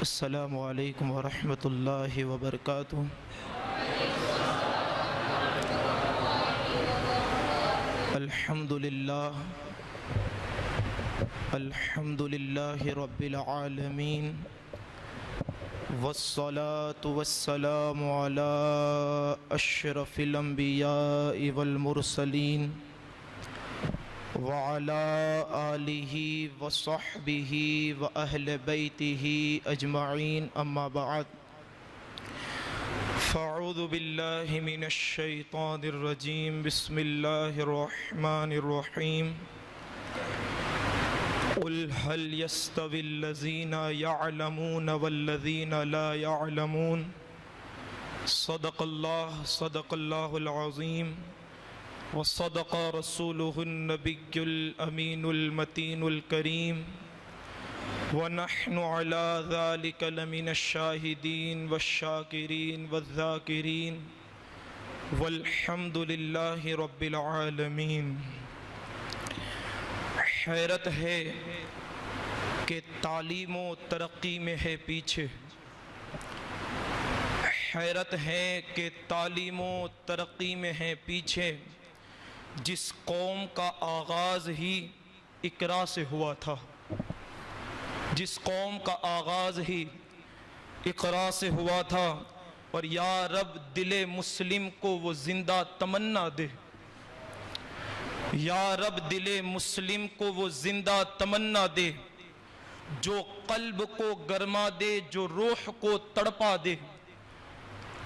السلام علیکم ورحمۃ اللہ وبرکاتہ۔ الحمد للہ رب العالمین، والصلاة والسلام علی اشرف الانبیاء والمرسلین وعلى آلہ وصحبہ واہل بیتہ اجمعین، اما بعد فاعوذ باللہ من الشیطان الرجیم، بسم اللہ الرحمن الرحیم۔ قل هل يستوي الذین يعلمون والذین لا يعلمون، صدق اللہ العظیم، وصدق رسوله النبی الامین المتین الکریم، ونحن على ذلك لمن الشاہدین والشاکرین والذاکرین، والحمد للہ رب العالمین۔ حیرت ہے کہ تعلیم و ترقی میں ہے پیچھے، حیرت ہے کہ تعلیم و ترقی میں ہے پیچھے، جس قوم کا آغاز ہی اقرا سے ہوا تھا، جس قوم کا آغاز ہی اقرا سے ہوا تھا، اور یا رب دل مسلم کو وہ زندہ تمنا دے، یا رب دل مسلم کو وہ زندہ تمنا دے، جو قلب کو گرما دے، جو روح کو تڑپا دے،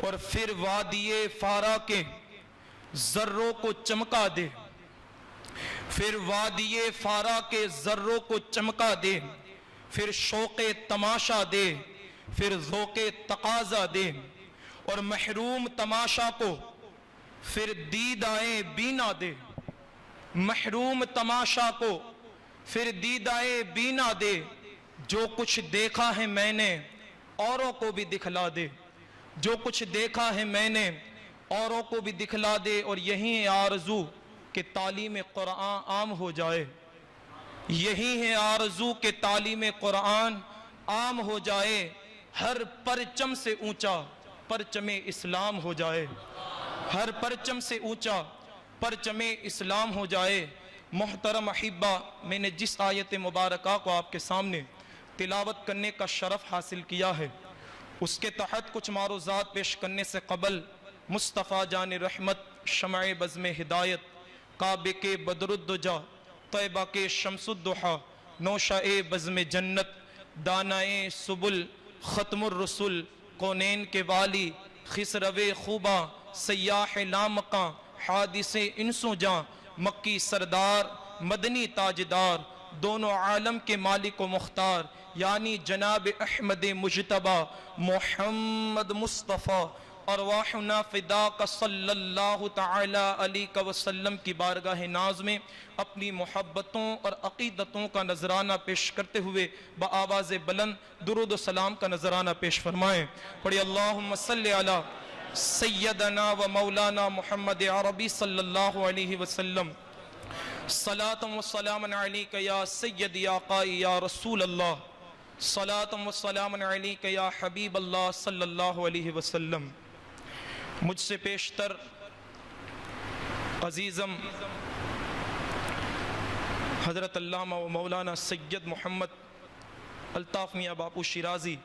اور پھر وادی فارا کے ذروں کو چمکا دے، پھر وادی فارا کے ذروں کو چمکا دے، پھر شوق تماشا دے، پھر ذوق تقاضا دے، اور محروم تماشا کو پھر دیدائے بینا دے، محروم تماشا کو پھر دیدائے بینا دے، جو کچھ دیکھا ہے میں نے اوروں کو بھی دکھلا دے، جو کچھ دیکھا ہے میں نے اوروں کو بھی دکھلا دے، اور یہی ہے آرزو کہ تعلیم قرآن عام ہو جائے، یہی ہے آرزو کہ تعلیم قرآن عام ہو جائے، ہر پرچم سے اونچا پرچم اسلام ہو جائے، ہر پرچم سے اونچا پرچم اسلام ہو جائے۔ محترم احبہ، میں نے جس آیت مبارکہ کو آپ کے سامنے تلاوت کرنے کا شرف حاصل کیا ہے، اس کے تحت کچھ معروضات پیش کرنے سے قبل مصطفیٰ جان رحمت، شمع بزم ہدایت، کعبے کے بدر الدجا، طیبہ کے شمس الضحیٰ، نوشہ بزم جنت، دانائے سبل، ختم الرسل، کونین کے والی، خسرو خوباں، سیاح لامکاں، حادث انس و جاں، مکی سردار، مدنی تاجدار، دونوں عالم کے مالک و مختار، یعنی جناب احمد مجتبی محمد مصطفیٰ، ارواحنا فداک صلی اللہ تعالی علیہ وسلم کی بارگاہ ناز میں اپنی محبتوں اور عقیدتوں کا نذرانہ پیش کرتے ہوئے بآواز بلند درود و سلام کا نذرانہ پیش فرمائیں۔ پڑھی اللہم صلی علی سیدنا و مولانا محمد عربی صلی اللہ علیہ وسلم، صلاۃ و سلام علیک یا سیدی آقائی یا رسول اللہ، صلاۃ و سلام علیک یا حبیب اللہ صلی اللہ علیہ وسلم۔ مجھ سے پیشتر عزیزم حضرت علامہ و مولانا سید محمد الطاف میاں باپو شیرازی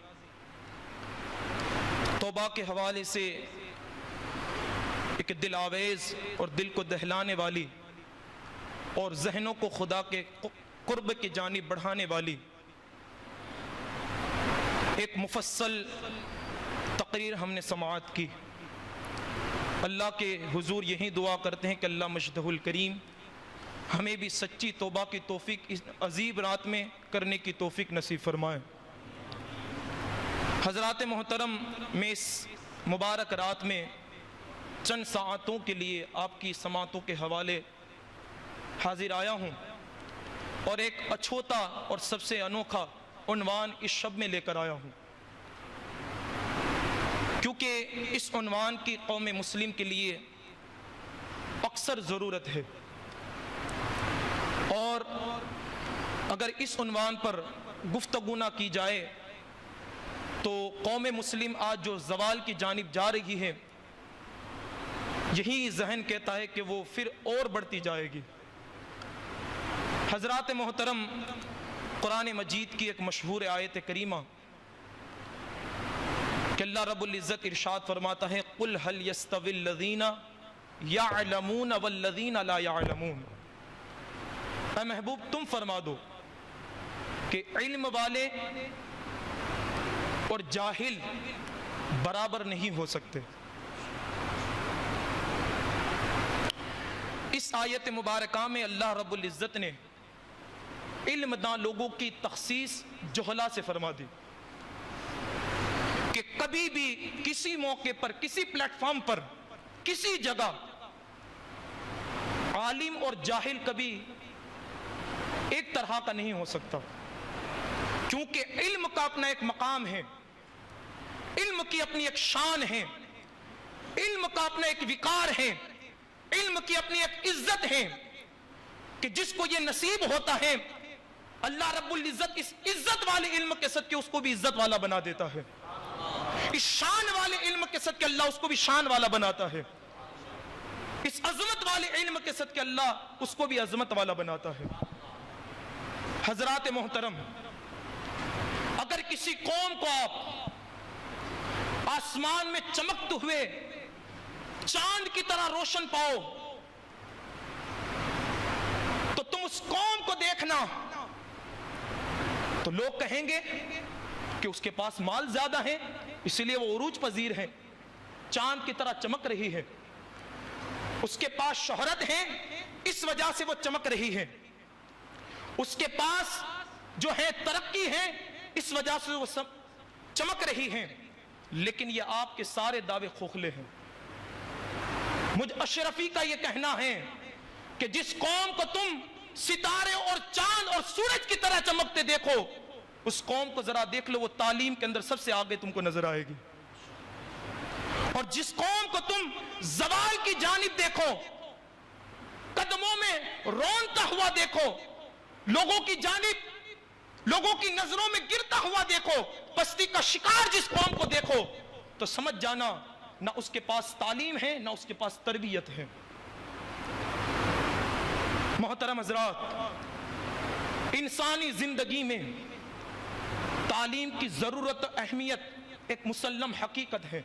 توبہ کے حوالے سے ایک دل آویز اور دل کو دہلانے والی اور ذہنوں کو خدا کے قرب کی جانب بڑھانے والی ایک مفصل تقریر ہم نے سماعت کی۔ اللہ کے حضور یہی دعا کرتے ہیں کہ اللہ مجدہ الکریم ہمیں بھی سچی توبہ کی توفیق اس عظیم رات میں کرنے کی توفیق نصیب فرمائے۔ حضرات محترم، میں اس مبارک رات میں چند ساعتوں کے لیے آپ کی سماعتوں کے حوالے حاضر آیا ہوں، اور ایک اچھوتا اور سب سے انوکھا عنوان اس شب میں لے کر آیا ہوں، کیونکہ اس عنوان کی قوم مسلم کے لیے اکثر ضرورت ہے، اور اگر اس عنوان پر گفتگو نہ کی جائے تو قوم مسلم آج جو زوال کی جانب جا رہی ہے، یہی ذہن کہتا ہے کہ وہ پھر اور بڑھتی جائے گی۔ حضرات محترم، قرآن مجید کی ایک مشہور آیت کریمہ کہ اللہ رب العزت ارشاد فرماتا ہے قُلْ هَلْ يَسْتَوِي الَّذِينَ يَعْلَمُونَ وَالَّذِينَ لَا يَعْلَمُونَ، اے محبوب تم فرما دو کہ علم والے اور جاہل برابر نہیں ہو سکتے۔ اس آیت مبارکہ میں اللہ رب العزت نے علم داں لوگوں کی تخصیص جہلا سے فرما دی کہ کبھی بھی کسی موقع پر، کسی پلیٹ فارم پر، کسی جگہ عالم اور جاہل کبھی ایک طرح کا نہیں ہو سکتا، کیونکہ علم کا اپنا ایک مقام ہے، علم کی اپنی ایک شان ہے، علم کا اپنا ایک وقار ہے، علم کی اپنی ایک عزت ہے کہ جس کو یہ نصیب ہوتا ہے اللہ رب العزت اس عزت والے علم کے صدقے اس کو بھی عزت والا بنا دیتا ہے، اس شان والے علم کے صدقے اللہ اس کو بھی شان والا بناتا ہے، اس عظمت والے علم کے صدقے اللہ اس کو بھی عظمت والا بناتا ہے۔ حضرات محترم، اگر کسی قوم کو آپ آسمان میں چمکتے ہوئے چاند کی طرح روشن پاؤ تو تم اس قوم کو دیکھنا تو لوگ کہیں گے کہ اس کے پاس مال زیادہ ہے اس لیے وہ عروج پذیر ہے، چاند کی طرح چمک رہی ہے، اس کے پاس شہرت ہے اس وجہ سے وہ چمک رہی ہے، اس کے پاس جو ہے ترقی ہے اس وجہ سے وہ سب چمک رہی ہے، لیکن یہ آپ کے سارے دعوے کھوکھلے ہیں۔ مجھ اشرفی کا یہ کہنا ہے کہ جس قوم کو تم ستارے اور چاند اور سورج کی طرح چمکتے دیکھو اس قوم کو ذرا دیکھ لو، وہ تعلیم کے اندر سب سے آگے تم کو نظر آئے گی، اور جس قوم کو تم زوال کی جانب دیکھو، قدموں میں رونتا ہوا دیکھو، لوگوں کی جانب، لوگوں کی نظروں میں گرتا ہوا دیکھو، پستی کا شکار جس قوم کو دیکھو تو سمجھ جانا نہ اس کے پاس تعلیم ہے نہ اس کے پاس تربیت ہے۔ محترم حضرات، انسانی زندگی میں تعلیم کی ضرورت و اہمیت ایک مسلم حقیقت ہے،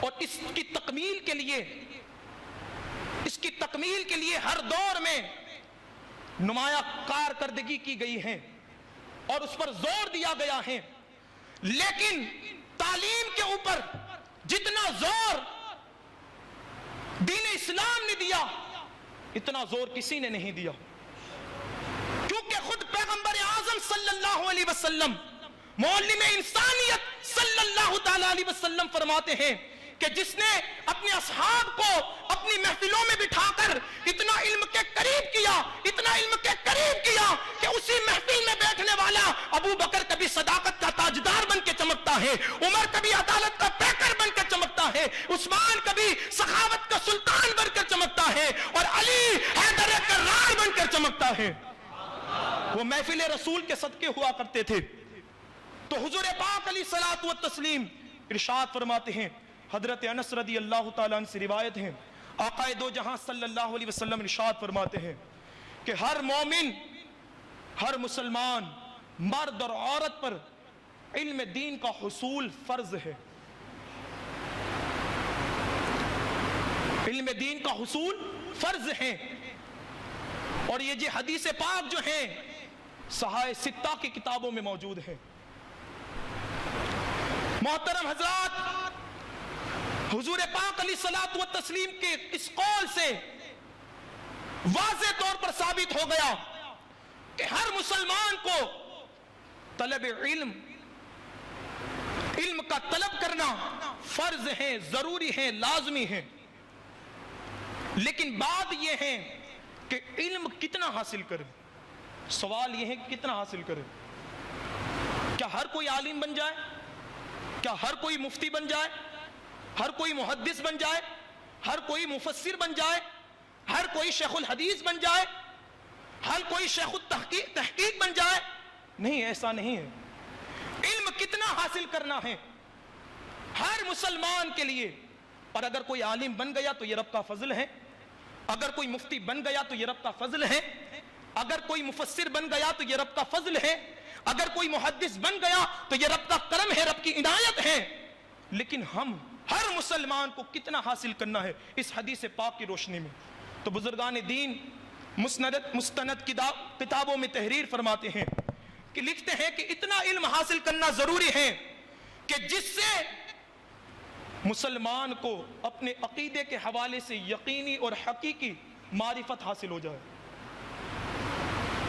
اور اس کی تکمیل کے لیے ہر دور میں نمایاں کارکردگی کی گئی ہے اور اس پر زور دیا گیا ہے، لیکن تعلیم کے اوپر جتنا زور دین اسلام نے دیا اتنا زور کسی نے نہیں دیا، کیونکہ خود پیغمبر اعظم صلی اللہ علیہ وسلم، معلم انسانیت صلی اللہ تعالی علیہ وسلم فرماتے ہیں کہ جس نے اپنے اصحاب کو اپنی محفلوں میں بٹھا کر اتنا علم کے قریب کیا، اتنا علم کے قریب کیا کہ اسی محفل میں بیٹھنے والا ابو بکر کبھی صداقت کا تاجدار بن کے چمکتا ہے، عمر کبھی عدالت کا پیکر بن کر چمکتا ہے، عثمان کبھی سخاوت کا سلطان بن کر چمکتا ہے، اور علی حیدر کرار بن کر چمکتا ہے۔ وہ محفل رسول کے صدقے ہوا کرتے تھے۔ تو حضور پاک علیہ الصلوۃ والتسلیم ارشاد فرماتے ہیں، حضرت انس رضی اللہ تعالیٰ عنہ سے روایت ہے، آقا دو جہاں صلی اللہ علیہ وسلم ارشاد فرماتے ہیں کہ ہر مومن، ہر مسلمان، مرد اور عورت پر علم دین کا حصول فرض ہے، علم دین کا حصول فرض ہے، اور یہ جی حدیث پاک جو ہیں صحائح ستہ کی کتابوں میں موجود ہے۔ محترم حضرات، حضور پاک علیہ الصلوۃ والتسلیم کے اس قول سے واضح طور پر ثابت ہو گیا کہ ہر مسلمان کو طلب علم کا طلب کرنا فرض ہے، ضروری ہے، لازمی ہے، لیکن بات یہ ہے کہ علم کتنا حاصل کرے۔ سوال یہ ہے کہ کتنا حاصل کرے۔ کیا ہر کوئی عالم بن جائے؟ کیا ہر کوئی مفتی بن جائے؟ ہر کوئی محدث بن جائے؟ ہر کوئی مفسر بن جائے؟ ہر کوئی شیخ الحدیث بن جائے؟ ہر کوئی شیخ التحقیق بن جائے؟ نہیں، ایسا نہیں ہے۔ علم کتنا حاصل کرنا ہے ہر مسلمان کے لیے. اور اگر کوئی عالم بن گیا تو یہ رب کا فضل ہے, اگر کوئی مفتی بن گیا تو یہ رب کا فضل ہے, اگر کوئی مفسر بن گیا تو یہ رب کا فضل ہے, اگر کوئی محدث بن گیا تو یہ رب کا کرم ہے, رب کی عنایت ہے. لیکن ہم ہر مسلمان کو کتنا حاصل کرنا ہے اس حدیث پاک کی روشنی میں. تو بزرگان دین مستند کتابوں میں تحریر فرماتے ہیں کہ لکھتے ہیں کہ اتنا علم حاصل کرنا ضروری ہے کہ جس سے مسلمان کو اپنے عقیدے کے حوالے سے یقینی اور حقیقی معرفت حاصل ہو جائے,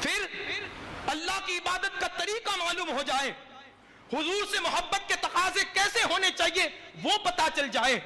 پھر اللہ کی عبادت کا طریقہ معلوم ہو جائے, حضور سے محبت کے تقاضے کیسے ہونے چاہیے وہ پتا چل جائے,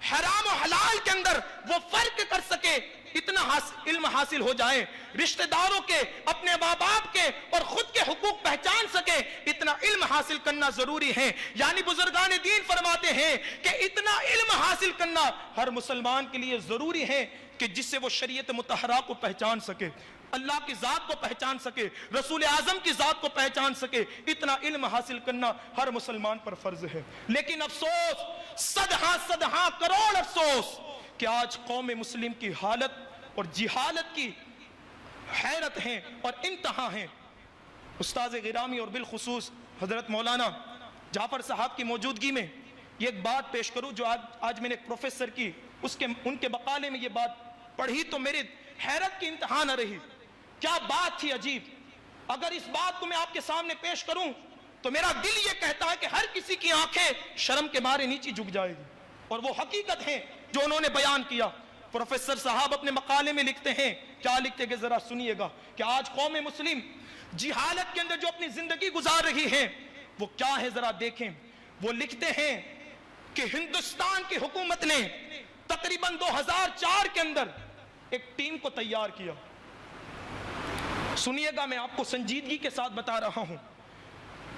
حرام و حلال کے اندر وہ فرق کر سکے, اتنا علم حاصل ہو جائے, رشتہ داروں کے, اپنے ماں باپ کے اور خود کے حقوق پہچان سکے, اتنا علم حاصل کرنا ضروری ہے. یعنی بزرگان دین فرماتے ہیں کہ اتنا علم حاصل کرنا ہر مسلمان کے لیے ضروری ہے کہ جس سے وہ شریعت مطہرہ کو پہچان سکے, اللہ کی ذات کو پہچان سکے, رسول اعظم کی ذات کو پہچان سکے. اتنا علم حاصل کرنا ہر مسلمان پر فرض ہے. لیکن افسوس, صدہاں کروڑ افسوس کہ آج قوم مسلم کی حالت اور جہالت کی حیرت ہیں اور انتہا ہیں. استاذ گرامی اور بالخصوص حضرت مولانا جعفر صاحب کی موجودگی میں یہ ایک بات پیش کروں جو آج میں نے ایک پروفیسر کی ان کے مقالے میں یہ بات پڑھی تو میری حیرت کی انتہا نہ رہی. کیا بات تھی عجیب. اگر اس بات کو میں آپ کے سامنے پیش کروں تو میرا دل یہ کہتا ہے کہ ہر کسی کی آنکھیں شرم کے مارے نیچے جھک جائے گی, اور وہ حقیقت ہے جو انہوں نے بیان کیا. پروفیسر صاحب اپنے مقالے میں لکھتے ہیں, کیا لکھتے کہ ذرا سنیے گا, کہ آج قوم مسلم جہالت کے اندر جو اپنی زندگی گزار رہی ہے وہ کیا ہے ذرا دیکھیں. وہ لکھتے ہیں کہ ہندوستان کی حکومت نے تقریباً 2004 کے اندر ایک ٹیم کو تیار کیا. سنیے گا, میں آپ کو سنجیدگی کے ساتھ بتا رہا ہوں.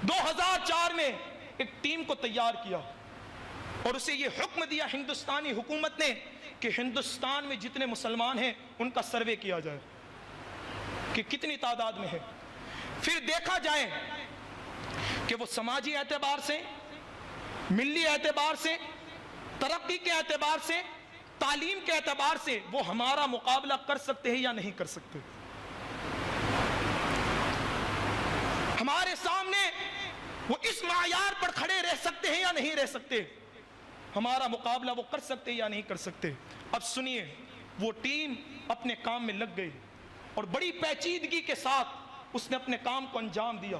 2004 میں ایک ٹیم کو تیار کیا اور اسے یہ حکم دیا ہندوستانی حکومت نے کہ ہندوستان میں جتنے مسلمان ہیں ان کا سروے کیا جائے کہ کتنی تعداد میں ہے. پھر دیکھا جائے کہ وہ سماجی اعتبار سے, ملی اعتبار سے, ترقی کے اعتبار سے, تعلیم کے اعتبار سے وہ ہمارا مقابلہ کر سکتے ہیں یا نہیں کر سکتے. ہمارے سامنے وہ اس معیار پر کھڑے رہ سکتے ہیں یا نہیں رہ سکتے, ہمارا مقابلہ وہ کر سکتے یا نہیں کر سکتے. اب سنیے, وہ ٹیم اپنے کام میں لگ گئی اور بڑی پیچیدگی کے ساتھ اس نے اپنے کام کو انجام دیا.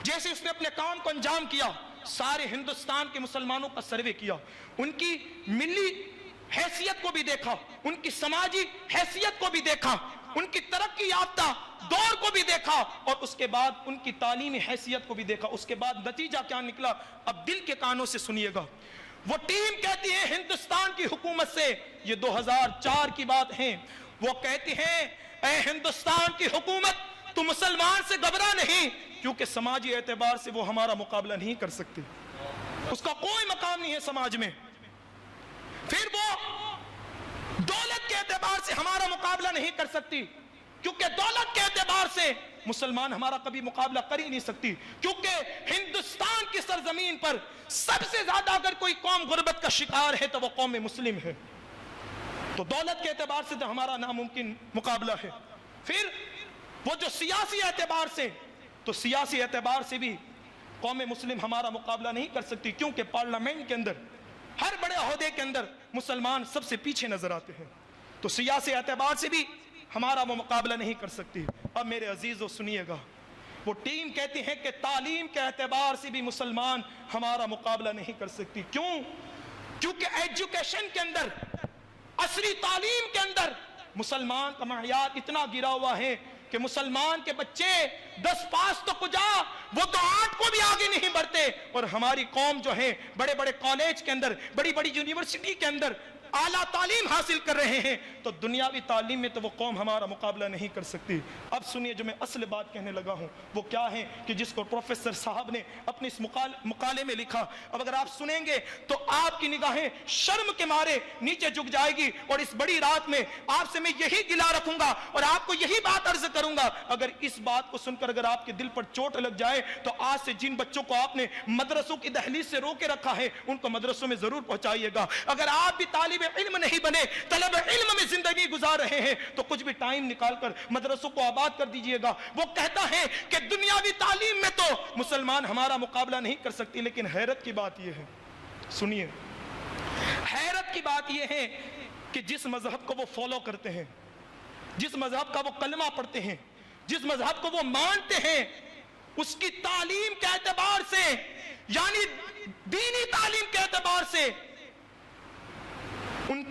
جیسے اس نے اپنے کام کو انجام کیا, سارے ہندوستان کے مسلمانوں کا سروے کیا, ان کی ملی حیثیت کو بھی دیکھا, ان کی سماجی حیثیت کو بھی دیکھا, ان کی ترقی یافتہ دور کو بھی دیکھا, اور اس کے بعد ان کی تعلیمی حیثیت کو بھی دیکھا. اس کے بعد نتیجہ کیا نکلا اب دل کے کانوں سے سنیے گا. وہ ٹیم کہتی ہے ہندوستان کی حکومت سے, یہ 2004 کی بات ہے, وہ کہتی ہیں اے ہندوستان کی حکومت تو مسلمان سے گھبرا نہیں, کیونکہ سماجی اعتبار سے وہ ہمارا مقابلہ نہیں کر سکتے, اس کا کوئی مقام نہیں ہے سماج میں. پھر وہ دولت کے اعتبار سے ہمارا مقابلہ نہیں کر سکتی, کیونکہ دولت کے اعتبار سے مسلمان ہمارا کبھی مقابلہ کر ہی نہیں سکتی, کیونکہ ہندوستان کی سرزمین پر سب سے زیادہ اگر کوئی قوم غربت کا شکار ہے تو وہ قوم مسلم ہے. تو دولت کے اعتبار سے تو ہمارا ناممکن مقابلہ ہے. پھر وہ جو سیاسی اعتبار سے, تو سیاسی اعتبار سے بھی قوم مسلم ہمارا مقابلہ نہیں کر سکتی, کیونکہ پارلیمنٹ کے اندر, ہر بڑے عہدے کے اندر مسلمان سب سے پیچھے نظر آتے ہیں. تو سیاسی اعتبار سے بھی ہمارا وہ مقابلہ نہیں کر سکتی. اب میرے عزیزو سنیے گا, وہ ٹیم کہتی ہے کہ تعلیم کے اعتبار سے بھی مسلمان ہمارا مقابلہ نہیں کر سکتی. کیوں؟ کیونکہ ایجوکیشن کے اندر, عصری تعلیم کے اندر مسلمان کا معیار اتنا گرا ہوا ہے کہ مسلمان کے بچے 10 پاس تو کجا, وہ تو 8 کو بھی آگے نہیں بڑھتے, اور ہماری قوم جو ہے بڑے بڑے کالج کے اندر, بڑی بڑی یونیورسٹی کے اندر اعلیٰ تعلیم حاصل کر رہے ہیں تو دنیاوی تعلیم میں تو وہ قوم ہمارا مقابلہ نہیں کر سکتی۔ اب سنیے جو میں اصل بات کہنے لگا ہوں وہ کیا ہے کہ جس کو پروفیسر صاحب نے اپنے اس مقالے میں لکھا۔ اب اگر آپ سنیں گے تو آپ کی نگاہیں شرم کے مارے نیچے جھک جائے گی، اور اس بڑی رات میں آپ سے میں یہی گلا رکھوں گا اور آپ کو یہی بات عرض کروں گا، اگر اس بات کو سن کر اگر آپ کے دل پر چوٹ لگ جائے تو آج سے جن بچوں کو آپ نے مدرسوں کی دہلیز سے روکے رکھا ہے ان کو مدرسوں میں ضرور پہنچائیے گا۔ اگر آپ بھی طالب علم نہیں بنے، طلب علم میں زندگی گزار رہے ہیں تو کچھ بھی ٹائم نکال کر مدرسوں کو آباد کر دیجئے گا۔ وہ کہتا ہے کہ دنیاوی تعلیم میں تو مسلمان ہمارا مقابلہ نہیں کر سکتی، لیکن حیرت کی بات یہ ہے، سنیے، حیرت کی بات یہ ہے کہ جس مذہب کو وہ فالو کرتے ہیں، جس مذہب کا وہ کلمہ پڑھتے ہیں، جس مذہب کو وہ مانتے ہیں، اس کی تعلیم کے اعتبار سے، یعنی دینی تعلیم کے اعتبار سے ان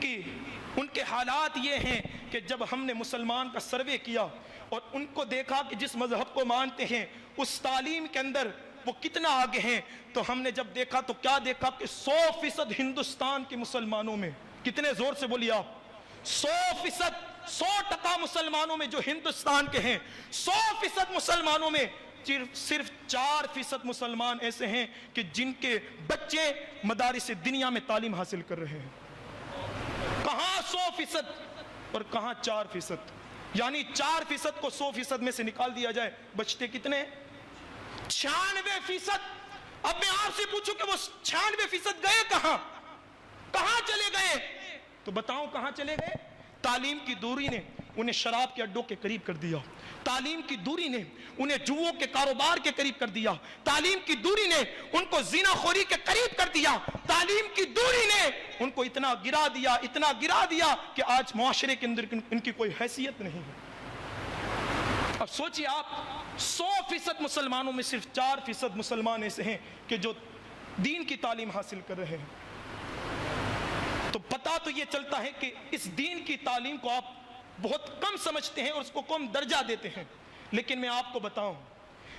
کے حالات یہ ہیں کہ جب ہم نے مسلمان کا سروے کیا اور ان کو دیکھا کہ جس مذہب کو مانتے ہیں اس تعلیم کے اندر وہ کتنا آگے ہیں، تو ہم نے جب دیکھا تو کیا دیکھا کہ 100% ہندوستان کے مسلمانوں میں، کتنے زور سے بولیے آپ، 100% مسلمانوں میں جو ہندوستان کے ہیں، 100% مسلمانوں میں صرف 4% مسلمان ایسے ہیں کہ جن کے بچے مدارس دنیا میں تعلیم حاصل کر رہے ہیں۔ کہاں 100% اور کہاں 4%، یعنی 4% کو 100% میں سے نکال دیا جائے بچتے کتنے؟ 96%۔ اب میں آپ سے پوچھوں کہ وہ 96% گئے کہاں؟ کہاں چلے گئے؟ تو بتاؤں کہاں چلے گئے؟ تعلیم کی دوری نے انہیں شراب کے اڈوں کے قریب کر دیا، تعلیم کی دوری نے انہیں جوؤں کے کاروبار کے قریب کر دیا، تعلیم کی دوری نے ان کو زنا خوری کے قریب کر دیا، تعلیم کی دوری نے ان کو اتنا گرا دیا کہ آج معاشرے کے اندر ان کی کوئی حیثیت نہیں ہے۔ اب سوچئے آپ، 100% مسلمانوں میں صرف 4% مسلمان ایسے ہیں کہ جو دین کی تعلیم حاصل کر رہے ہیں۔ تو پتہ تو یہ چلتا ہے کہ اس دین کی تعلیم کو آپ بہت کم سمجھتے ہیں اور اس کو کم درجہ دیتے ہیں، لیکن میں آپ کو بتاؤں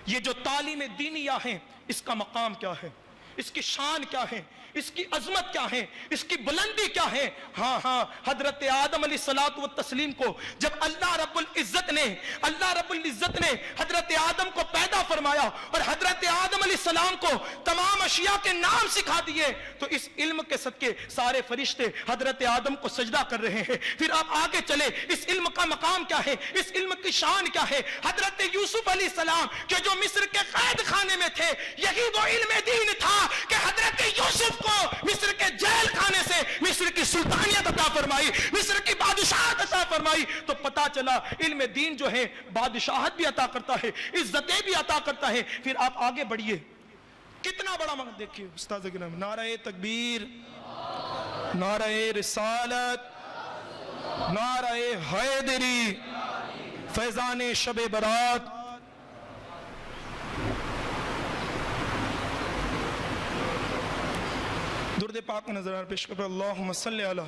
یہ جو تعلیم دینیہ ہے اس کا مقام کیا ہے، اس کی شان کیا ہے، اس کی عظمت کیا ہے، اس کی بلندی کیا ہے۔ ہاں حضرت آدم علیہ الصلوۃ والتسلیم کو جب اللہ رب العزت نے حضرت آدم کو پیدا فرمایا اور حضرت آدم علیہ السلام کو تمام اشیاء کے نام سکھا دیے تو اس علم کے صدقے سارے فرشتے حضرت آدم کو سجدہ کر رہے ہیں۔ پھر آپ آگے چلے، اس علم کا مقام کیا ہے، اس علم کی شان کیا ہے۔ حضرت یوسف علیہ السلام کہ جو مصر کے قید خانے میں تھے، یہی وہ علم دین تھا کہ حضرت یوسف کو مصر کے جیل خانے سے مصر کی سلطانیت عطا فرمائی، مصر کی بادشاہت عطا فرمائی۔ تو پتا چلا علم دین جو ہے بادشاہت بھی عطا کرتا ہے، عزتیں بھی عطا کرتا ہے۔ پھر آپ آگے بڑھئے، کتنا بڑا مقام دیکھیے استاذ گرامی، نعرہ تکبیر، نعرہ رسالت، نعرہ حیدری، فیضان شب برات۔ درود پاک نظر پیش کر اللہم صلی علی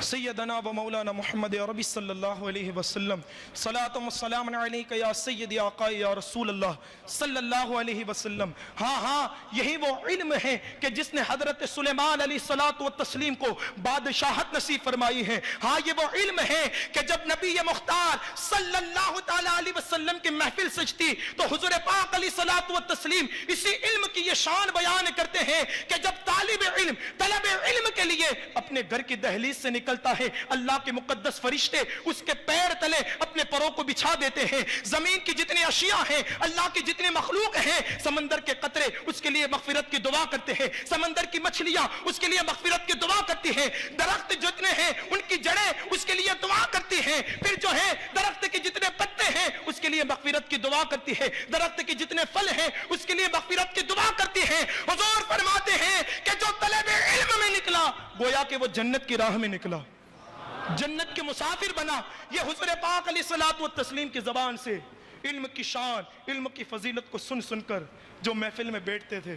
سیدنا و مولانا محمد عربی صلی اللہ علیہ وسلم، صلاۃ و سلام علیک یا سیدی آقا یا رسول اللہ صلی اللہ علیہ وسلم۔ ہاں یہی وہ علم ہے کہ جس نے حضرت سلیمان علیہ الصلوۃ والتسلیم کو بادشاہت نصیب فرمائی ہے۔ ہاں یہ وہ علم ہے کہ جب نبی مختار صلی اللہ تعالی علیہ وسلم کی محفل سجتی تو حضور پاک علیہ الصلوۃ والتسلیم اسی علم کی یہ شان بیان کرتے ہیں کہ جب طالب علم کے لیے اپنے گھر کی دہلیز سے نکلتا ہے، اللہ کے مقدس فرشتے اس کے پیر تلے اپنے پروں کو بچھا دیتے ہیں۔ زمین کی جتنی اشیاء ہیں، اللہ کی جتنے مخلوق ہیں، سمندر کے قطرے اس کے لیے مغفرت کی دعا کرتے ہیں، سمندر کی مچھلیاں اس کے لیے مغفرت کی دعا کرتی ہیں، درخت جتنے ہیں ان کی جڑیں اس کے لیے دعا کرتی ہیں، پھر جو ہے درخت کے جتنے پتے ہیں اس کے لیے مغفرت کی دعا کرتی ہے، درخت کے جتنے پھل ہیں اس کے لیے مغفرت کی دعا کرتی ہے۔ حضور فرماتے ہیں کہ جو طلب علم میں نکلا گویا کہ وہ جنت کی راہ میں نکلا، جنت کے مسافر بنا۔ یہ حضور پاک علیہ الصلوۃ والتسلیم کی زبان سے علم کی شان، علم کی فضیلت کو سن کر جو محفل میں بیٹھتے تھے،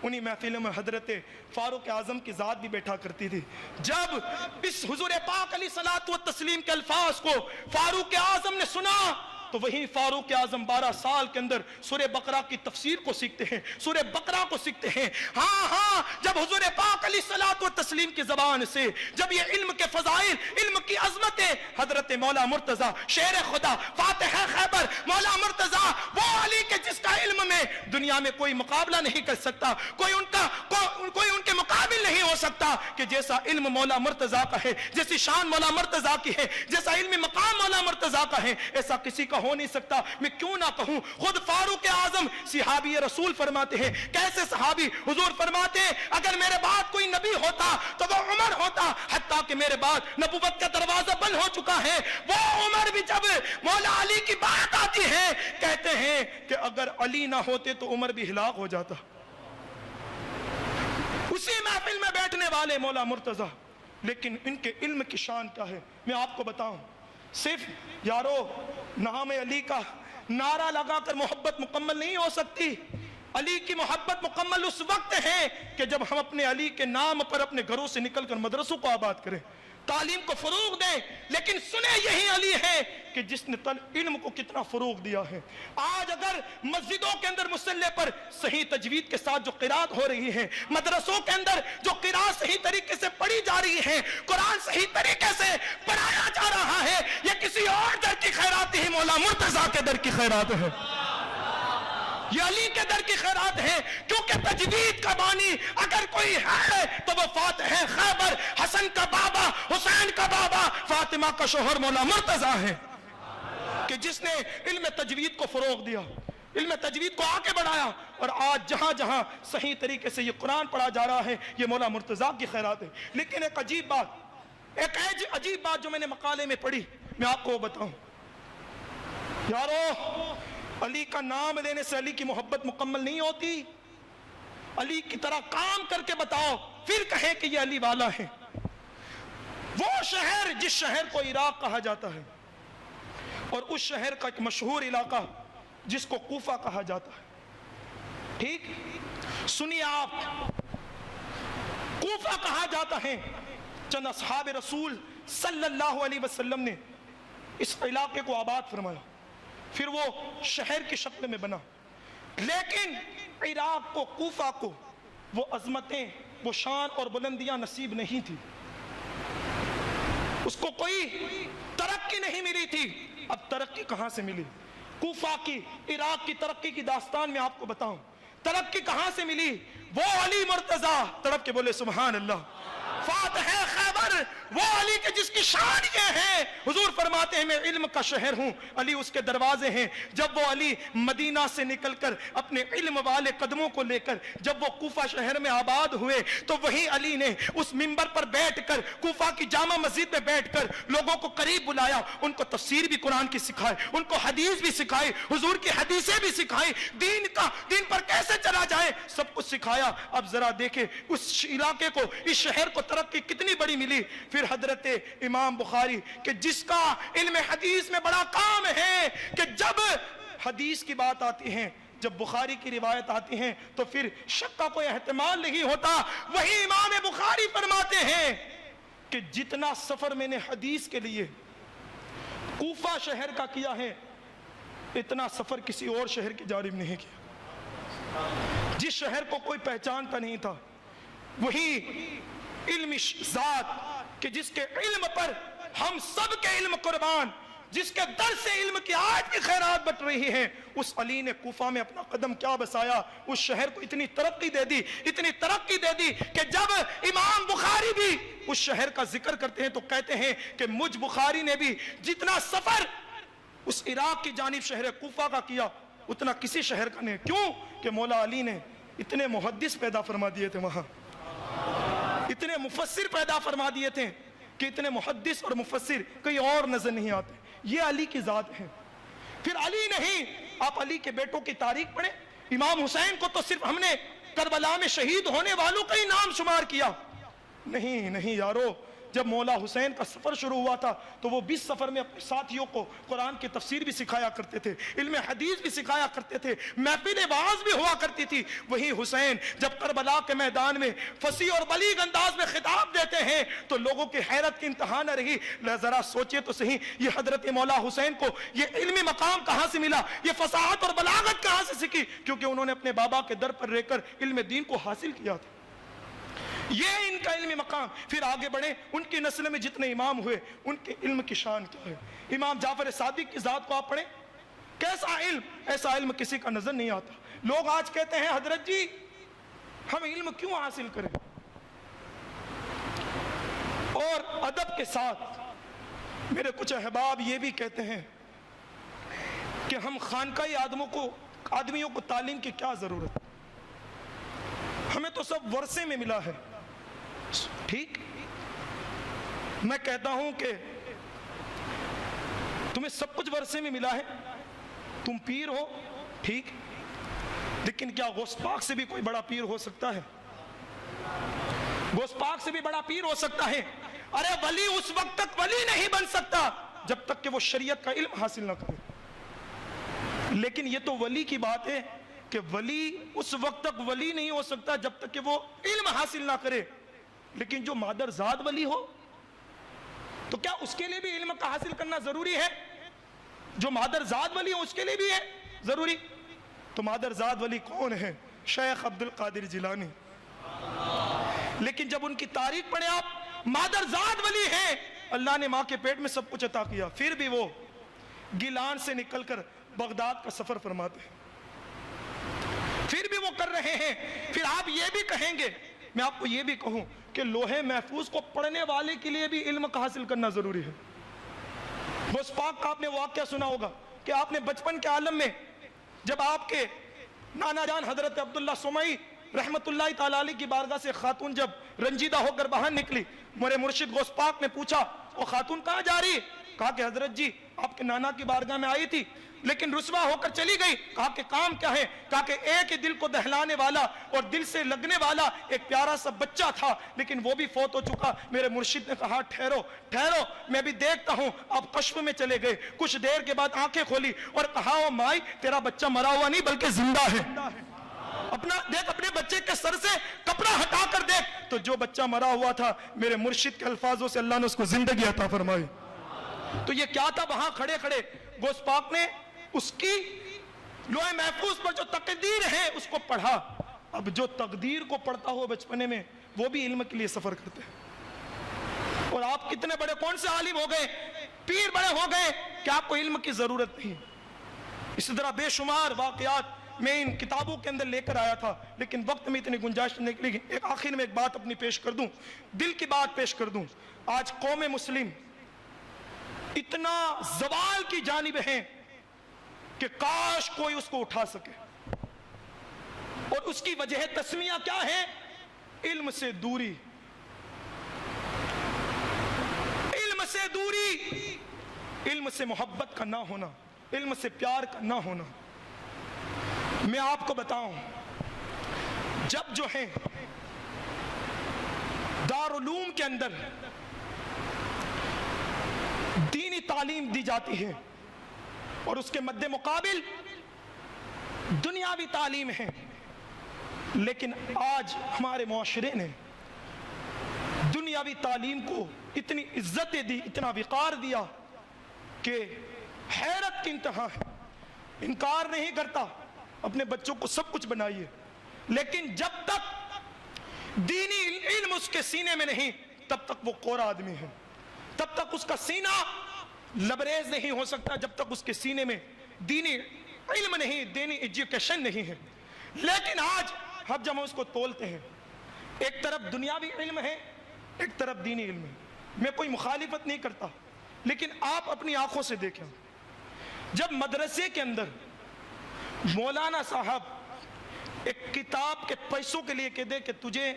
انہی محفلوں میں حضرت فاروق اعظم کی ذات بھی بیٹھا کرتی تھی۔ جب اس حضور پاک علیہ الصلوۃ والتسلیم کے الفاظ کو فاروق اعظم نے سنا تو وہیں فاروق اعظم 12 سال کے اندر سورہ بقرہ کی تفسیر کو سیکھتے ہیں، سورہ بقرہ کو سیکھتے ہیں۔ ہاں جب حضور پاک علیہ الصلوۃ والتسلیم کی زبان سے جب یہ علم کے فضائل، علم کی عظمتیں حضرت مولا مرتضیٰ شیر خدا فاتح خیبر مولا مرتضیٰ وہ علی کے جس کا علم میں دنیا میں کوئی مقابلہ نہیں کر سکتا، کوئی ان کے مقابل نہیں ہو سکتا کہ جیسا علم مولا مرتضیٰ کا ہے، جیسی شان مولا مرتضیٰ کی ہے، جیسا علمی مقام مولا مرتضیٰ کا ہے، ایسا کسی کا ہو نہیں سکتا۔ میں کیوں نہ کہوں خود فاروق اعظم صحابی رسول فرماتے ہیں، کیسے صحابی؟ حضور فرماتے ہیں اگر میرے بعد کوئی نبی ہوتا تو وہ عمر ہوتا، حتیٰ کہ میرے بعد نبوت کا دروازہ بند ہو چکا ہے۔ وہ عمر بھی جب مولا علی کی بات آتی ہے کہتے ہیں کہ اگر علی نہ ہوتے تو عمر بھی ہلاک ہو جاتا۔ اسی محفل میں بیٹھنے والے مولا مرتضیٰ، لیکن ان کے علم کی شان کیا ہے میں آپ کو بتاؤں۔ صرف یارو نام علی کا نعرہ لگا کر محبت مکمل نہیں ہو سکتی۔ علی کی محبت مکمل اس وقت ہے کہ جب ہم اپنے علی کے نام پر اپنے گھروں سے نکل کر مدرسوں کو آباد کریں، تعلیم کو فروغ دیں۔ لیکن سنیں یہی علی ہے کہ جس نے علم کو کتنا فروغ دیا ہے۔ آج اگر مسجدوں کے اندر مصلی پر صحیح تجوید کے ساتھ جو قرات ہو رہی ہے، مدرسوں کے اندر جو قرات صحیح طریقے سے پڑھی جا رہی ہے، قرآن صحیح طریقے سے پڑھایا جا رہا ہے، یہ کسی اور در کی خیرات ہی مولا مرتضیٰ کے در کی خیرات ہے، یہ علی کے در کی خیرات ہے۔ کیونکہ تجوید کا بانی اگر کوئی ہے تو وہ فاتح خیبر، حسن کا بابا، حسین کا بابا، فاطمہ کا شوہر مولا مرتضیٰ ہے، کہ جس نے علم تجوید کو فروغ دیا، علم تجوید کو آگے بڑھایا۔ اور آج جہاں جہاں صحیح طریقے سے یہ قرآن پڑھا جا رہا ہے یہ مولا مرتضیٰ کی خیرات ہے۔ لیکن ایک عجیب بات جو میں نے مقالے میں پڑھی میں آپ کو بتاؤں۔ یارو علی کا نام لینے سے علی کی محبت مکمل نہیں ہوتی۔ علی کی طرح کام کر کے بتاؤ پھر کہیں کہ یہ علی والا ہے۔ وہ شہر جس شہر کو عراق کہا جاتا ہے اور اس شہر کا ایک مشہور علاقہ جس کو کوفہ کہا جاتا ہے، ٹھیک سنیے آپ، کوفہ کہا جاتا ہے۔ چند اصحاب رسول صلی اللہ علیہ وسلم نے اس علاقے کو آباد فرمایا، پھر وہ شہر کی شکل میں بنا۔ لیکن عراق کو، کوفہ کو وہ عظمتیں، وہ شان اور بلندیاں نصیب نہیں تھی، اس کو کوئی ترقی نہیں ملی تھی۔ اب ترقی کہاں سے ملی؟ کوفہ کی، عراق کی ترقی کی داستان میں آپ کو بتاؤں۔ ترقی کہاں سے ملی؟ وہ علی مرتضیٰ، تڑپ کے بولے سبحان اللہ، فاتح خیبر، وہ علی کے جس کی شان یہ ہے۔ حضور فرماتے ہیں میں علم کا شہر ہوں، علی اس کے دروازے ہیں۔ جب وہ علی مدینہ سے نکل کر اپنے علم والے قدموں کو لے کر جب وہ کوفہ شہر میں آباد ہوئے تو وہی علی نے اس منبر پر بیٹھ کر کوفہ کی جامع مسجد میں بیٹھ کر لوگوں کو قریب بلایا، ان کو تفسیر بھی قرآن کی سکھائی، ان کو حدیث بھی سکھائی، حضور کی حدیثیں بھی سکھائی، دین پر کیسے چلا جائے سب کچھ سکھایا۔ اب ذرا دیکھیں اس علاقے کو، اس شہر کو ترقی کتنی بڑی ملی۔ پھر حضرت امام بخاری کہ جس کا علم حدیث میں بڑا کام ہے کہ جب حدیث کی بات آتی ہے، جب بخاری کی روایت آتی ہیں تو پھر شک کا کوئی احتمال نہیں ہوتا۔ وہی امام بخاری فرماتے ہیں کہ جتنا سفر میں نے حدیث کے لیے کوفہ شہر کا کیا ہے اتنا سفر کسی اور شہر کی جانب نہیں کیا۔ جس شہر کو کوئی پہچانتا نہیں تھا، وہی علم ذات کہ جس کے علم پر ہم سب کے علم قربان، جس کے در سے علم کی آج کی خیرات بٹ رہی ہے، اس علی نے کوفہ میں اپنا قدم کیا بسایا، اس شہر کو اتنی ترقی دے دی، اتنی ترقی دے دی کہ جب امام بخاری بھی اس شہر کا ذکر کرتے ہیں تو کہتے ہیں کہ مجھ بخاری نے بھی جتنا سفر اس عراق کی جانب شہر کوفہ کا کیا اتنا کسی شہر کا نہیں۔ کیوں کہ مولا علی نے اتنے محدث پیدا فرما دیے تھے، وہاں اتنے مفسر پیدا فرما دیے تھے کہ اتنے محدث اور مفسر کہیں اور نظر نہیں آتے۔ یہ علی کی ذات ہے۔ پھر علی نہیں، آپ علی کے بیٹوں کی تاریخ پڑھیں۔ امام حسین کو تو صرف ہم نے کربلا میں شہید ہونے والوں کا ہی نام شمار کیا، نہیں یارو، جب مولا حسین کا سفر شروع ہوا تھا تو وہ 20 سفر میں اپنے ساتھیوں کو قرآن کی تفسیر بھی سکھایا کرتے تھے، علم حدیث بھی سکھایا کرتے تھے، محفل واعظ بھی ہوا کرتی تھی۔ وہی حسین جب کربلا کے میدان میں فصیح اور بلیغ انداز میں خطاب دیتے ہیں تو لوگوں کی حیرت کی انتہا نہ رہی۔ ذرا سوچئے تو صحیح، یہ حضرت مولا حسین کو یہ علمی مقام کہاں سے ملا، یہ فصاحت اور بلاغت کہاں سے سیکھی؟ کیونکہ انہوں نے اپنے بابا کے در پر رہ کر علم دین کو حاصل کیا تھا، یہ ان کا علمی مقام۔ پھر آگے بڑھیں، ان کی نسل میں جتنے امام ہوئے ان کے علم کی شان کیا ہے۔ امام جعفر صادق کی ذات کو آپ پڑھیں، کیسا علم، ایسا علم کسی کا نظر نہیں آتا۔ لوگ آج کہتے ہیں حضرت جی ہم علم کیوں حاصل کریں، اور ادب کے ساتھ میرے کچھ احباب یہ بھی کہتے ہیں کہ ہم خانقاہی آدمیوں کو تعلیم کی کیا ضرورت، ہمیں تو سب ورثے میں ملا ہے۔ ٹھیک، میں کہتا ہوں کہ تمہیں سب کچھ ورثے میں ملا ہے، تم پیر ہو، ٹھیک، لیکن کیا غوث پاک سے بھی کوئی بڑا پیر ہو سکتا ہے؟ غوث پاک سے بھی بڑا پیر ہو سکتا ہے؟ ارے ولی اس وقت تک ولی نہیں بن سکتا جب تک کہ وہ شریعت کا علم حاصل نہ کرے۔ لیکن یہ تو ولی کی بات ہے کہ ولی اس وقت تک ولی نہیں ہو سکتا جب تک کہ وہ علم حاصل نہ کرے، لیکن جو مادرزاد ولی ہو تو کیا اس کے لیے بھی علم کا حاصل کرنا ضروری ہے؟ جو مادرزاد ولی ہو اس کے لیے بھی ہے ضروری؟ تو مادرزاد ولی کون ہے؟ شیخ عبد القادر جیلانی۔ لیکن جب ان کی تاریخ پڑھیں آپ، مادرزاد ولی ہیں، اللہ نے ماں کے پیٹ میں سب کچھ عطا کیا، پھر بھی وہ گیلان سے نکل کر بغداد کا سفر فرماتے ہیں، پھر بھی وہ کر رہے ہیں۔ پھر آپ یہ بھی کہیں گے، میں آپ کو یہ بھی کہوں کہ لوح محفوظ کو پڑھنے والے کے لیے بھی علم کا حاصل کرنا ضروری ہے۔ غوث پاک کا آپ نے واقعہ سنا ہوگا کہ آپ نے بچپن کے عالم میں جب آپ کے نانا جان حضرت عبداللہ سمعی رحمت اللہ تعالی علیہ کی بارگاہ سے خاتون جب رنجیدہ ہو کر باہر نکلی، میرے مرشد غوث پاک نے پوچھا وہ خاتون کہاں جا رہی؟ کہا کہ حضرت جی آپ کے نانا کی بارگاہ میں آئی تھی لیکن رسوا ہو کر چلی گئی۔ کہا کہ کام کیا ہے؟ کہا کہ ایک ہی دل کو دہلانے والا اور دل سے لگنے والا ایک پیارا سا بچہ تھا لیکن وہ بھی فوت ہو چکا۔ میرے مرشد نے کہا ٹھہرو ٹھہرو، میں بھی دیکھتا ہوں۔ آپ کشف میں چلے گئے، کچھ دیر کے بعد آنکھیں کھولی اور کہا او مائی تیرا بچہ مرا ہوا نہیں بلکہ زندہ ہے۔ اپنا دیکھ، اپنے بچے کے سر سے کپڑا ہٹا کر دیکھ، تو جو بچہ مرا ہوا تھا میرے مرشد کے الفاظوں سے اللہ نے اس کو زندگی عطا فرمائی۔ تو یہ کیا تھا؟ وہاں کھڑے کھڑے غوث پاک نے اس کی لوح محفوظ پر جو تقدیر ہے اس کو پڑھا۔ اب جو تقدیر کو پڑھتا ہو بچپنے میں وہ بھی علم کے لیے سفر کرتے ہیں، اور آپ کتنے بڑے کون سے عالم ہو گئے، پیر بڑے ہو گئے کہ آپ کو علم کی ضرورت نہیں۔ اسی طرح بے شمار واقعات میں ان کتابوں کے اندر لے کر آیا تھا لیکن وقت میں اتنی گنجائش نہیں نکلی۔ ایک آخر میں ایک بات اپنی پیش کر دوں، دل کی بات پیش کر دوں۔ آج قوم مسلم اتنا زوال کی جانب ہیں کہ کاش کوئی اس کو اٹھا سکے، اور اس کی وجہ تسمیہ کیا ہے؟ علم سے دوری، علم سے دوری، علم سے محبت کا نہ ہونا، علم سے پیار کا نہ ہونا۔ میں آپ کو بتاؤں، جب جو ہے دارالعلوم کے اندر دینی تعلیم دی جاتی ہے اور اس کے مد مقابل دنیاوی تعلیم ہے، لیکن آج ہمارے معاشرے نے دنیاوی تعلیم کو اتنی عزت دی، اتنا وقار دیا کہ حیرت کی انتہا ہے۔ انکار نہیں کرتا، اپنے بچوں کو سب کچھ بنائیے، لیکن جب تک دینی علم اس کے سینے میں نہیں تب تک وہ کوڑا آدمی ہے، تب تک اس کا سینہ لبریز نہیں ہو سکتا جب تک اس کے سینے میں دینی علم نہیں، دینی ایجوکیشن نہیں ہے۔ لیکن آج ہم جب اس کو تولتے ہیں، ایک طرف دنیاوی علم ہے، ایک طرف دینی علم ہے۔ میں کوئی مخالفت نہیں کرتا، لیکن آپ اپنی آنکھوں سے دیکھیں، جب مدرسے کے اندر مولانا صاحب ایک کتاب کے پیسوں کے لیے کہہ دے کہ تجھے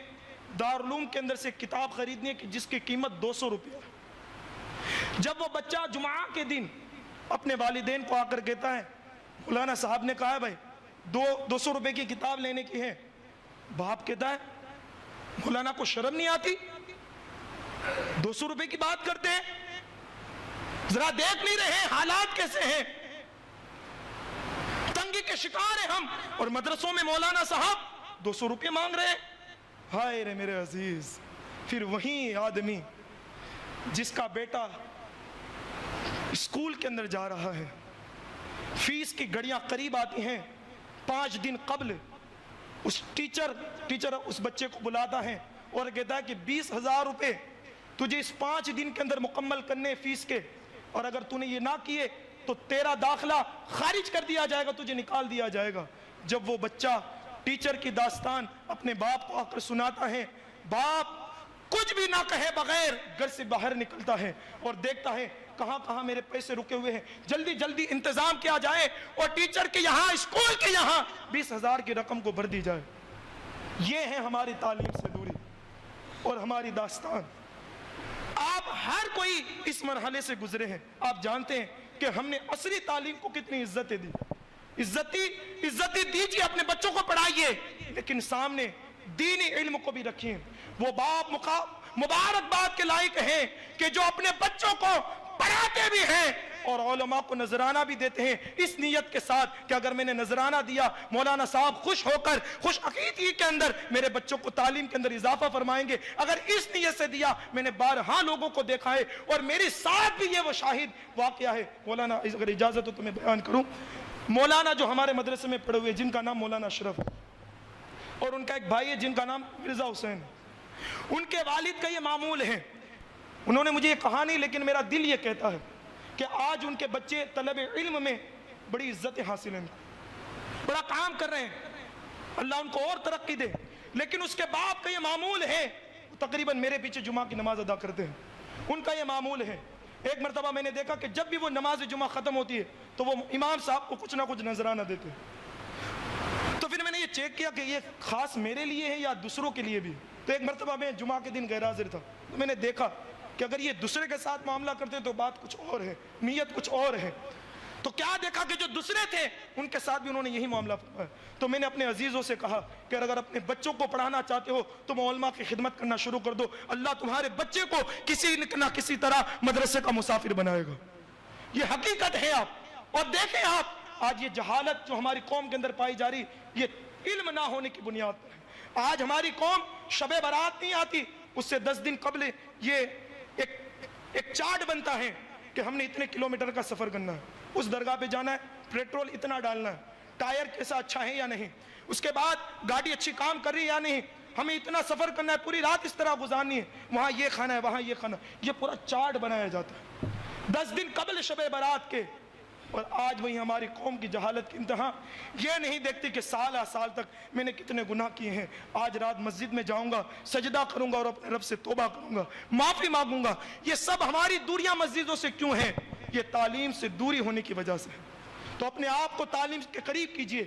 دارالعلوم کے اندر سے کتاب خریدنی ہے کہ جس کی قیمت 200 روپیہ، جب وہ بچہ جمعہ کے دن اپنے والدین کو آ کر کہتا ہے مولانا صاحب نے کہا ہے بھائی 200 روپے کی کتاب لینے کی ہے، باپ کہتا ہے مولانا کو شرم نہیں آتی؟ 200 کی بات کرتے ہیں, ذرا دیکھ نہیں رہے حالات کیسے ہیں, تنگی کے شکار ہیں ہم, اور مدرسوں میں مولانا صاحب 200 مانگ رہے ہیں. ہائے رے میرے عزیز. پھر وہی آدمی جس کا بیٹا اسکول کے اندر جا رہا ہے, فیس کی گھڑیاں قریب آتی ہیں, 5 دن قبل اس ٹیچر اس بچے کو بلاتا ہے اور کہتا ہے کہ 20,000 روپے تجھے اس 5 دن کے اندر مکمل کرنے فیس کے, اور اگر تو نے یہ نہ کیے تو تیرا داخلہ خارج کر دیا جائے گا, تجھے نکال دیا جائے گا. جب وہ بچہ ٹیچر کی داستان اپنے باپ کو آ کر سناتا ہے, باپ کچھ بھی نہ کہے بغیر گھر سے باہر نکلتا ہے اور دیکھتا ہے کہاں کہاں میرے پیسے رکے ہوئے ہیں, جلدی جلدی انتظام کیا جائے اور ٹیچر کے یہاں, اسکول کے یہاں 20,000 کی رقم کو بھر دی جائے. یہ ہے ہماری تعلیم سے دوری اور ہماری داستان. آپ ہر کوئی اس مرحلے سے گزرے ہیں, آپ جانتے ہیں کہ ہم نے عصری تعلیم کو کتنی عزتیں دی. عزتی دیجیے, اپنے بچوں کو پڑھائیے, لیکن سامنے دینی علم کو بھی رکھیں. وہ باپ مبارکباد کے لائق ہیں کہ جو اپنے بچوں کو پڑھاتے بھی ہیں اور علماء کو نذرانہ بھی دیتے ہیں, اس نیت کے ساتھ کہ اگر میں نے نذرانہ دیا, مولانا صاحب خوش ہو کر خوش عقیدگی کے اندر میرے بچوں کو تعلیم کے اندر اضافہ فرمائیں گے. اگر اس نیت سے دیا, میں نے بارہا لوگوں کو دیکھا ہے اور میری ساتھ بھی یہ وہ شاہد واقعہ ہے. مولانا اگر اجازت ہو تو میں بیان کروں, مولانا جو ہمارے مدرسے میں پڑھے ہوئے جن کا نام مولانا اشرف ہے, اور ان کا ایک بھائی ہے جن کا نام مرزا حسین ہے, ان کے والد کا یہ معمول ہے. انہوں نے مجھے یہ کہا نہیں, لیکن میرا دل یہ کہتا ہے کہ آج ان کے بچے طلب علم میں بڑی عزت حاصل ہیں, بڑا کام کر رہے ہیں, اللہ ان کو اور ترقی دے. لیکن اس کے باپ کا یہ معمول ہے, تقریباً میرے پیچھے جمعہ کی نماز ادا کرتے ہیں, ان کا یہ معمول ہے. ایک مرتبہ میں نے دیکھا کہ جب بھی وہ نماز جمعہ ختم ہوتی ہے تو وہ امام صاحب کو کچھ نہ کچھ نذرانہ دیتے ہیں. تو پھر میں نے یہ چیک کیا کہ یہ خاص میرے لیے ہے یا دوسروں کے لیے بھی. تو ایک مرتبہ میں جمعہ کے دن غیر حاضر تھا, تو میں نے دیکھا کہ اگر یہ دوسرے کے ساتھ معاملہ کرتے ہیں تو بات کچھ اور ہے, نیت کچھ اور ہے. تو کیا دیکھا کہ جو دوسرے تھے ان کے ساتھ بھی انہوں نے یہی معاملہ فرمایا. تو میں نے اپنے عزیزوں سے کہا کہ اگر اپنے بچوں کو پڑھانا چاہتے ہو تو علماء کی خدمت کرنا شروع کر دو, اللہ تمہارے بچے کو کسی نہ کسی طرح مدرسے کا مسافر بنائے گا. یہ حقیقت ہے. آپ اور دیکھیں, آپ آج یہ جہالت جو ہماری قوم کے اندر پائی جا رہی, یہ علم نہ ہونے کی بنیاد پر ہے. آج ہماری قوم شب برات نہیں آتی, اس سے 10 دن قبل یہ ایک چارٹ بنتا ہے کہ ہم نے اتنے کلومیٹر کا سفر کرنا ہے, اس درگاہ پہ جانا ہے, پیٹرول اتنا ڈالنا ہے, ٹائر کیسا اچھا ہے یا نہیں, اس کے بعد گاڑی اچھی کام کر رہی ہے یا نہیں, ہمیں اتنا سفر کرنا ہے, پوری رات اس طرح گزارنی ہے, وہاں یہ کھانا ہے, وہاں یہ کھانا ہے. یہ پورا چارٹ بنایا جاتا ہے 10 دن قبل شب برات کے. اور آج وہی ہماری قوم کی جہالت کی انتہا یہ نہیں دیکھتی کہ سال سال تک میں نے کتنے گناہ کیے ہیں. آج رات مسجد میں جاؤں گا, سجدہ کروں گا اور اپنے رب سے توبہ کروں گا, معافی مانگوں گا. یہ سب ہماری دوریاں مسجدوں سے کیوں ہیں؟ یہ تعلیم سے دوری ہونے کی وجہ سے. تو اپنے آپ کو تعلیم کے قریب کیجئے,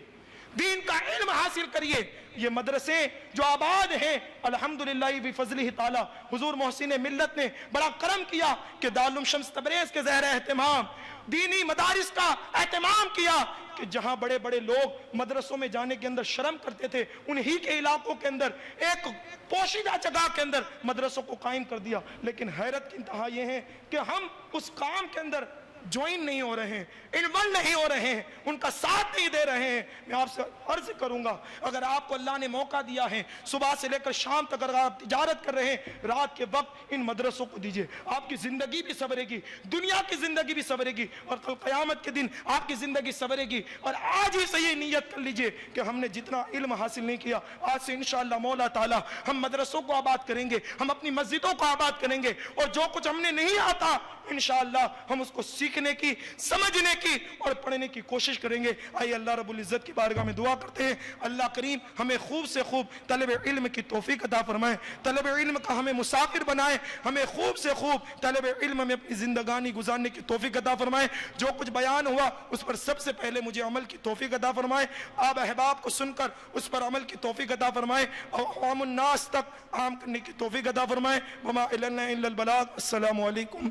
دین کا علم حاصل کریے. یہ مدرسے جو آباد ہیں الحمدللہ بفضلہ تعالی, حضور محسن ملت نے بڑا کرم کیا کہ دارالعلوم شمس تبریز کے زیر اہتمام دینی مدارس کا اہتمام کیا کہ جہاں بڑے بڑے لوگ مدرسوں میں جانے کے اندر شرم کرتے تھے, انہی کے علاقوں کے اندر ایک پوشیدہ جگہ کے اندر مدرسوں کو قائم کر دیا. لیکن حیرت کی انتہا یہ ہے کہ ہم اس کام کے اندر جوائن نہیں ہو رہے ہیں, انوالو نہیں ہو رہے ہیں, ان کا ساتھ نہیں دے رہے ہیں. میں آپ سے عرض کروں گا, اگر آپ کو اللہ نے موقع دیا ہے صبح سے لے کر شام تک اگر آپ تجارت کر رہے ہیں, رات کے وقت ان مدرسوں کو دیجئے. آپ کی زندگی بھی سنورے گی, دنیا کی زندگی بھی سنورے گی, اور کل قیامت کے دن آپ کی زندگی سنورے گی. اور آج ہی سے یہ نیت کر لیجئے کہ ہم نے جتنا علم حاصل نہیں کیا, آج سے انشاءاللہ مولا تعالی ہم مدرسوں کو آباد کریں گے, ہم اپنی مسجدوں کو آباد کریں گے, اور جو کچھ ہم نے نہیں آتا انشاءاللہ ہم اس کو سیکھنے کی, سمجھنے کی اور پڑھنے کی کوشش کریں گے. آئیے اللہ رب العزت کی بارگاہ میں دعا کرتے ہیں, اللہ کریم ہمیں خوب سے خوب طلب علم کی توفیق عطا فرمائے, طلب علم کا ہمیں مسافر بنائے, ہمیں خوب سے خوب طلب علم میں اپنی زندگانی گزارنے کی توفیق عطا فرمائے. جو کچھ بیان ہوا اس پر سب سے پہلے مجھے عمل کی توفیق عطا فرمائے, آپ احباب کو سن کر اس پر عمل کی توفیق عطا فرمائے, اور عوام الناس تک عام کرنے کی توفیق عطا فرمائے. وما الینا الا البلاغ. السلام علیکم.